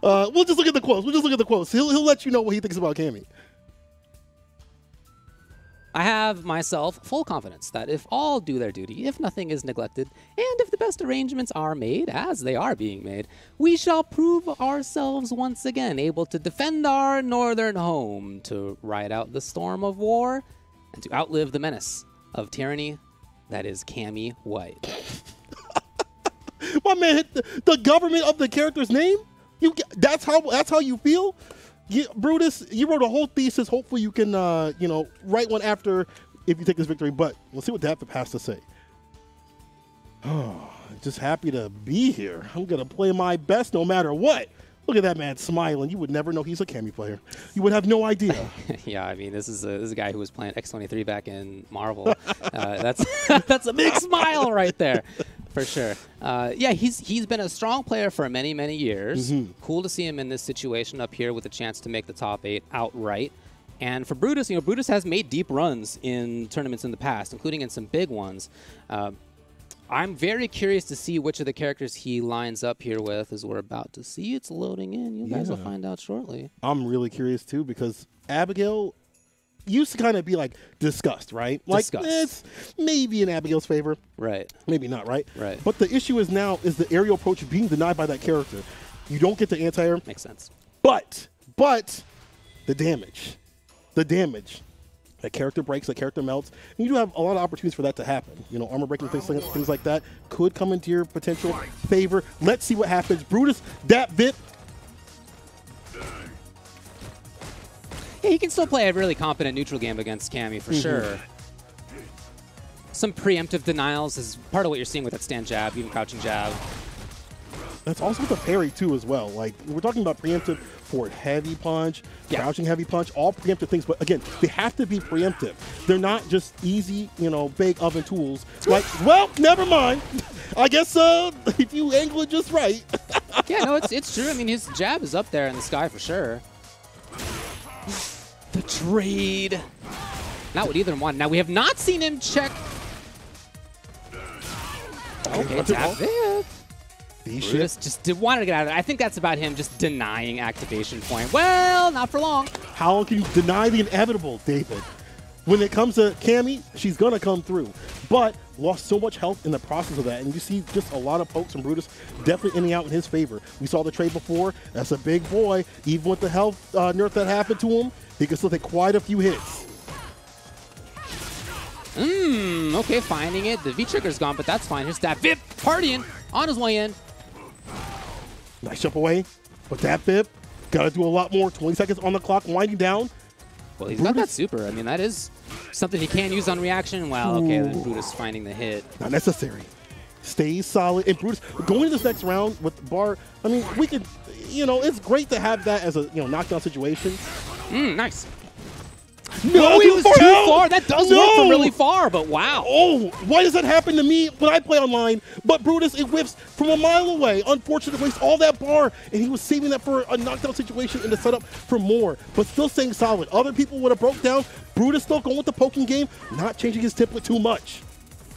We'll just look at the quotes. We'll just look at the quotes. He'll let you know what he thinks about Cammy. I have myself full confidence that if all do their duty, if nothing is neglected, and if the best arrangements are made, as they are being made, we shall prove ourselves once again able to defend our northern home, to ride out the storm of war, and to outlive the menace of tyranny that is Cammy White. My man hit the government of the character's name? That's how you feel? Brutus, you wrote a whole thesis. Hopefully you can, write one after if you take this victory. But we'll see what Dapvip has to say. Oh, just happy to be here. I'm going to play my best no matter what. Look at that man smiling. You would never know he's a Cammy player. You would have no idea. Yeah, I mean, this is a guy who was playing X23 back in Marvel. That's a big smile right there. For sure. Yeah, he's been a strong player for many, many years. Cool to see him in this situation up here with a chance to make the top 8 outright. And for Brutus, Brutus has made deep runs in tournaments in the past, including in some big ones. I'm very curious to see which of the characters he lines up here with, as we're about to see. It's loading in. You guys will find out shortly. I'm really curious, too, because Abigail used to kind of be like discussed, right? Like it's maybe in Abigail's favor. Right. Maybe not, right? Right. But the issue is now is the aerial approach being denied by that character. You don't get the anti-air. Makes sense. But the damage. That character breaks, that character melts. And you do have a lot of opportunities for that to happen. Armor breaking things like that could come into your potential favor. Let's see what happens. Brutus, Dapvip. Yeah, he can still play a really competent neutral game against Cammy for sure. Some preemptive denials is part of what you're seeing with that stand jab, even crouching jab. That's also with the parry too as well. Like we're talking about preemptive forward heavy punch, crouching heavy punch, all preemptive things. But again, they have to be preemptive. They're not just easy, bake oven tools. Like, well, never mind. I guess if you angle it just right. Yeah, no, it's true. I mean, his jab is up there in the sky for sure. The trade. Not what either one. Now, we have not seen him check. Okay, Dapvip. Brutus just wanted to get out of it. I think that's about him just denying activation point. Well, not for long. How long can you deny the inevitable, David? When it comes to Cammy, she's going to come through. But lost so much health in the process of that. And you see just a lot of pokes from Brutus definitely ending out in his favor. We saw the trade before. That's a big boy. Even with the health nerf that happened to him, he can still take quite a few hits. Okay, finding it. The V-trigger's gone, but that's fine. Here's Dapvip partying on his way in. Nice jump away. But Dapvip got to do a lot more. 20 seconds on the clock, winding down. Well, he's got that super. I mean, that is something he can use on reaction. Wow, okay, then Brutus finding the hit. Not necessary. Stays solid. And Brutus, going to this next round with the bar, I mean, we could, it's great to have that as a, knockdown situation. Nice. No, he was too far. That does work from really far, but wow. Oh, why does that happen to me when I play online? But Brutus, it whiffs from a mile away. Unfortunate, waste all that bar, and he was saving that for a knockdown situation and the setup for more, but still staying solid. Other people would have broke down. Brutus still going with the poking game, not changing his template too much.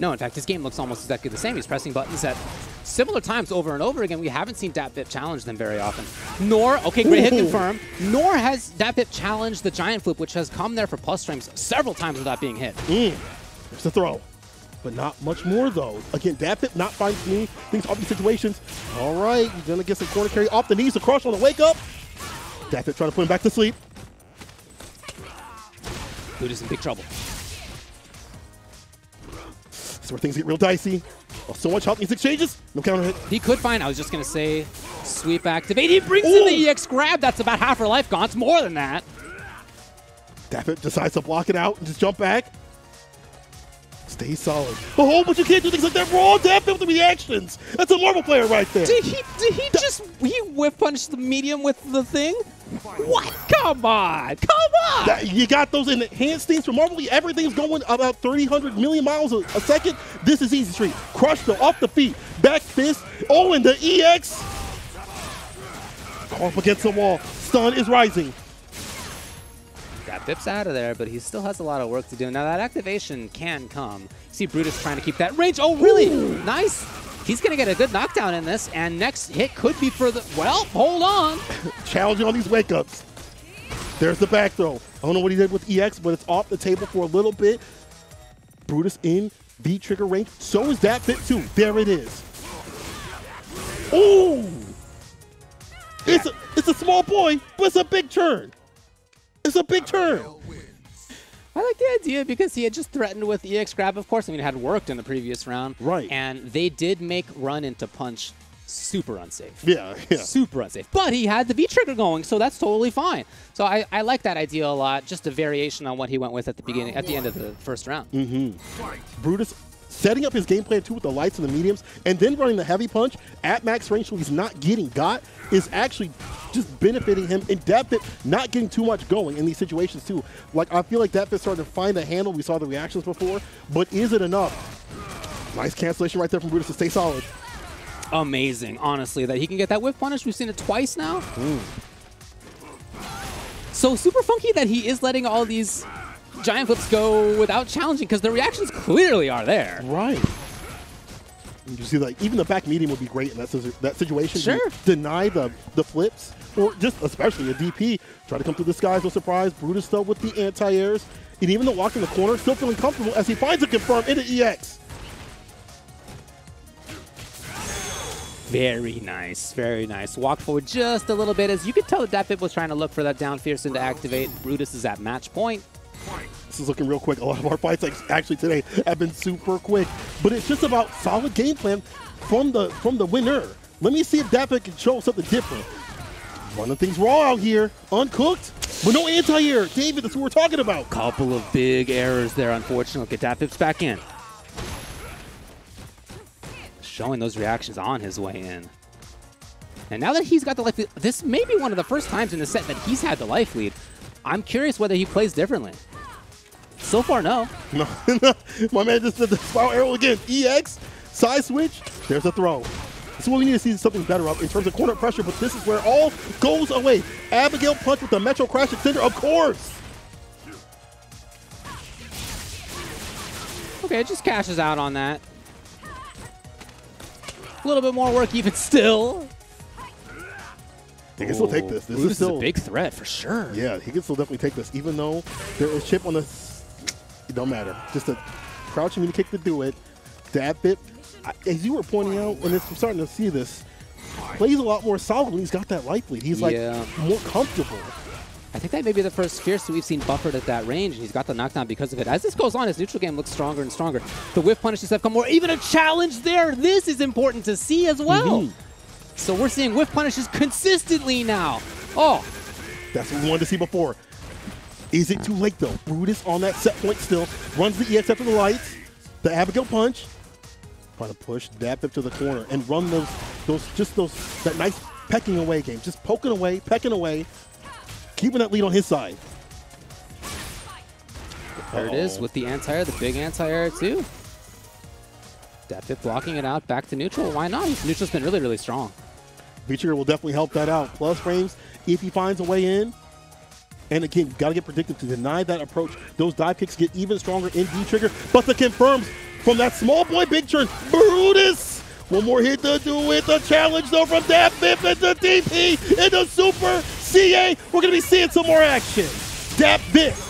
No, in fact, his game looks almost exactly the same. He's pressing buttons at similar times over and over again. We haven't seen Dapvip challenge them very often. Nor, okay, great hit confirmed. Nor has Dapvip challenged the giant flip, which has come there for plus frames several times without being hit. There's the throw. But not much more, though. Again, Dapvip not finding things off these situations. All right, he's going to get some corner carry off the knees to crush on the wake up. Dapvip trying to put him back to sleep. Brutus in big trouble. Where things get real dicey. Oh, so much health in these exchanges. No counter hit. He could find, I was just going to say, sweep activate. He brings in the EX grab. That's about half her life gone. It's more than that. Dapvip decides to block it out and just jump back. Stay solid. Oh, but you can't do things like that. Raw Dapvip with the reactions. That's a Marvel player right there. Did he just whiff punch the medium with the thing? What? Come on. Come on. You got those enhanced things from Marvel. Everything's going about 300 million miles a second. This is easy street. Crush though, off the feet. Back fist. Oh, and the EX. Off against the wall. Stun is rising. Dapvip's out of there, but he still has a lot of work to do. Now that activation can come. See Brutus trying to keep that range. Oh, really? Nice He's going to get a good knockdown in this, and next hit could be for the... Well, hold on. Challenging on these wake-ups. There's the back throw. I don't know what he did with EX, but it's off the table for a little bit. Brutus in V-trigger range. So is Dapvip too. There it is. Ooh! It's a small boy, but it's a big turn. It's a big turn. I like the idea because he had just threatened with EX grab, of course. I mean, it had worked in the previous round. Right. And they did make run into punch super unsafe. Yeah. Super unsafe. But he had the V-trigger going, so that's totally fine. So I like that idea a lot, just a variation on what he went with at the beginning, at the end of the first round. Brutus setting up his game plan too with the lights and the mediums, and then running the heavy punch at max range so he's not getting got is actually just benefiting him, and Dapvip not getting too much going in these situations too. Like, I feel like Dapvip started to find a handle. We saw the reactions before, but is it enough? Nice cancellation right there from Brutus to stay solid. Amazing, honestly, that he can get that whiff punish. We've seen it twice now. So super funky that he is letting all these giant flips go without challenging, because the reactions clearly are there. Right. You see, like, even the back medium would be great in that situation. Sure. You deny the flips, or just especially a DP. Try to come through the skies, no surprise. Brutus though with the anti-airs. And even though walking the corner, still feeling comfortable as he finds a confirm into EX. Very nice, very nice. Walk forward just a little bit. As you could tell, that Dapvip was trying to look for that down Fearsome to activate. Brutus is at match point. This is looking real quick. A lot of our fights actually today have been super quick, but it's just about solid game plan from the winner. Let me see if Dapvip can show something different. Running things raw out here, uncooked, but no anti-air. David, that's what we're talking about. Couple of big errors there, unfortunately. Get Dapvip's back in. Showing those reactions on his way in. And now that he's got the life lead, this may be one of the first times in the set that he's had the life lead. I'm curious whether he plays differently. So far, no. No, my man just did the spiral arrow again. EX, side switch, there's a throw. So we need to see something better up in terms of corner pressure, but this is where all goes away. Abigail punch with the Metro Crash Extender, of course. Okay, it just cashes out on that. A little bit more work even still. He can still take this. This Brutus is still a big threat for sure. Yeah, he can still definitely take this, even though there is chip on the. It don't matter. Just a crouching mini kick to do it. Dapvip, as you were pointing out, and I'm starting to see this, plays a lot more solid when he's got that life lead. He's like more comfortable. I think that may be the first Fierce that we've seen buffered at that range, and he's got the knockdown because of it. As this goes on, his neutral game looks stronger and stronger. The whiff punishes have come more. Even a challenge there. This is important to see as well. So we're seeing whiff punishes consistently now. Oh. That's what we wanted to see before. Is it too late, though? Brutus on that set point still. Runs the EX after the lights. The Abigail punch. Trying to push Dapvip to the corner and run that nice pecking away game. Just poking away, pecking away. Keeping that lead on his side. There it is with the anti-air, the big anti-air too. Dapvip blocking it out, back to neutral. Why not? Neutral's been really, really strong. V-trigger will definitely help that out. Plus frames if he finds a way in. And again, you got to get predictive to deny that approach. Those dive kicks get even stronger in V-trigger. But the confirms from that small boy big turn. Brutus! One more hit to do it. The challenge though from Dapvip into DP into Super CA. We're going to be seeing some more action. Dapvip.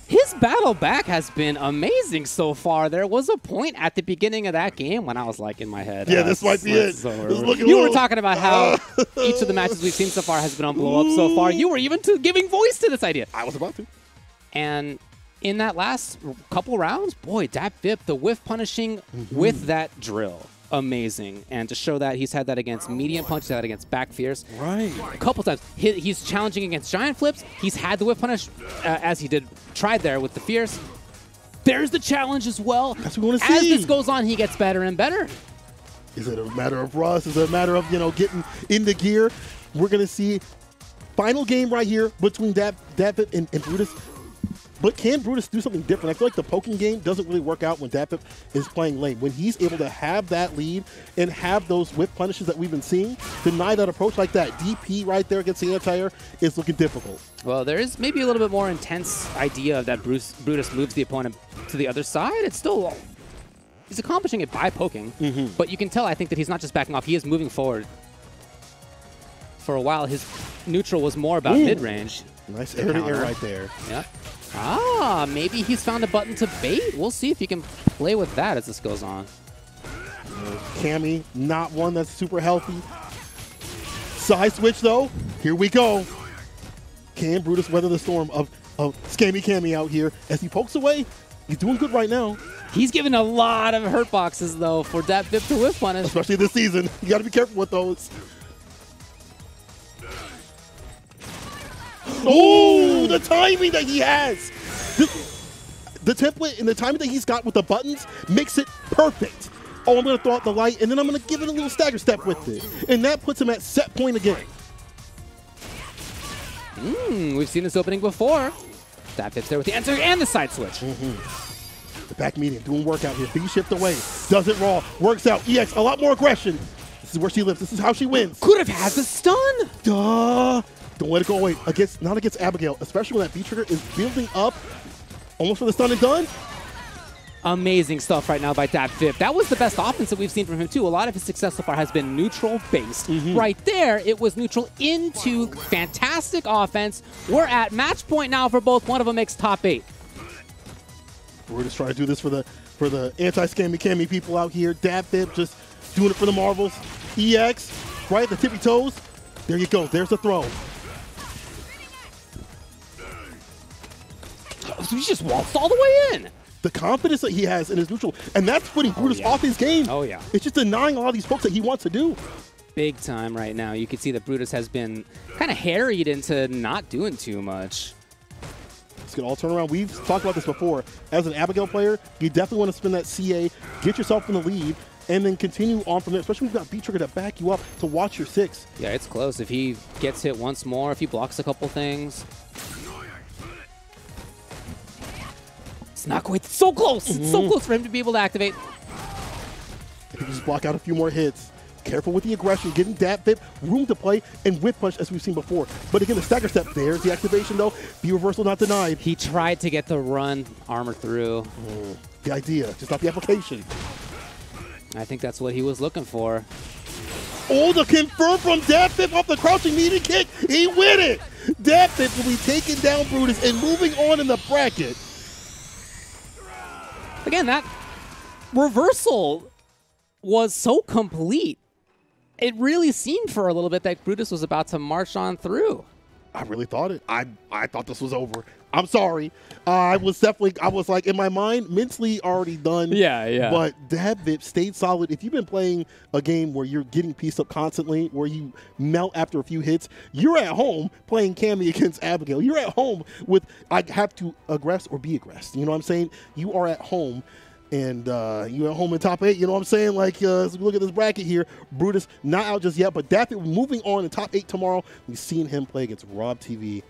His battle back has been amazing so far. There was a point at the beginning of that game when I was like in my head. Yeah, this might be it. You were talking about how each of the matches we've seen so far has been on blow up so far. You were even giving voice to this idea. I was about to. And in that last couple rounds, boy, Dapvip, the whiff punishing with that drill. Amazing. And to show that he's had that against medium punch, he's had that against back fierce. Right. A couple times. He's challenging against giant flips. He's had the whiff punish as he tried there with the fierce. There's the challenge as well. That's what we want to see. As this goes on, he gets better and better. Is it a matter of rust? Is it a matter of, getting into gear? We're going to see final game right here between Dapvip and Brutus. But can Brutus do something different? I feel like the poking game doesn't really work out when Dapvip is playing lane. When he's able to have that lead and have those whip punishes that we've been seeing, deny that approach like that. DP right there against the anti-air is looking difficult. Well, there is maybe a little bit more intense idea of that Brutus moves the opponent to the other side. It's still he's accomplishing it by poking, but you can tell, I think, that he's not just backing off. He is moving forward. For a while, his neutral was more about mid-range. Nice air-to-air right there. Yeah. Ah, maybe he's found a button to bait. We'll see if he can play with that as this goes on. Cammy, not one that's super healthy. Side switch, though. Here we go. Can Brutus weather the storm of Scammy Cammy out here as he pokes away? He's doing good right now. He's given a lot of hurt boxes, though, for Dapvip to whiff punish. Especially this season. You got to be careful with those. Oh, the timing that he has. The template and the timing that he's got with the buttons makes it perfect. Oh, I'm going to throw out the light, and then I'm going to give it a little stagger step with it. And that puts him at set point again. We've seen this opening before. Dapvip's there with the enter and the side switch. The back medium doing work out here. B shift away. Does it raw. Works out. EX, a lot more aggression. This is where she lives. This is how she wins. Could have had the stun. Duh. Don't let it go away. Not against Abigail, especially when that B trigger is building up almost for the stun and done. Amazing stuff right now by Dapvip. That was the best offense that we've seen from him, too. A lot of his success so far has been neutral-based. Right there, it was neutral into fantastic offense. We're at match point now for both. One of them makes top 8. We're just trying to do this for the anti-scammy Cammy people out here. Dapvip just doing it for the marbles. EX, right, the tippy toes. There you go. There's the throw. So he just waltzed all the way in. The confidence that he has in his neutral, and that's putting Brutus off his game. Oh, yeah. It's just denying a lot of these folks that he wants to do. Big time right now. You can see that Brutus has been kind of harried into not doing too much. It's going to all turn around. We've talked about this before. As an Abigail player, you definitely want to spin that CA, get yourself in the lead, and then continue on from there, especially when you've got B-Trigger to back you up to watch your 6. Yeah, it's close. If he gets hit once more, if he blocks a couple things. It's not quite so close. It's so close for him to be able to activate. If you just block out a few more hits. Careful with the aggression, getting Dapvip room to play, and whip punch as we've seen before. But again, the stagger step, there's the activation though. B reversal not denied. He tried to get the run armor through. The idea, just not the application. I think that's what he was looking for. Oh, the confirm from Dapvip off the crouching knee kick. He win it. Dapvip will be taking down Brutus and moving on in the bracket. Again, that reversal was so complete. It really seemed for a little bit that Brutus was about to march on through. I really thought it. I thought this was over. I'm sorry. I was like, in my mind, mentally already done. Yeah. But Dapvip stayed solid. If you've been playing a game where you're getting pieced up constantly, where you melt after a few hits, you're at home playing Cammy against Abigail. You're at home with, I have to aggress or be aggressed. You know what I'm saying? You are at home. And you're at home in top 8, you know what I'm saying? Like, as we look at this bracket here, Brutus not out just yet, but Dapvip moving on in top 8 tomorrow. We've seen him play against Rob TV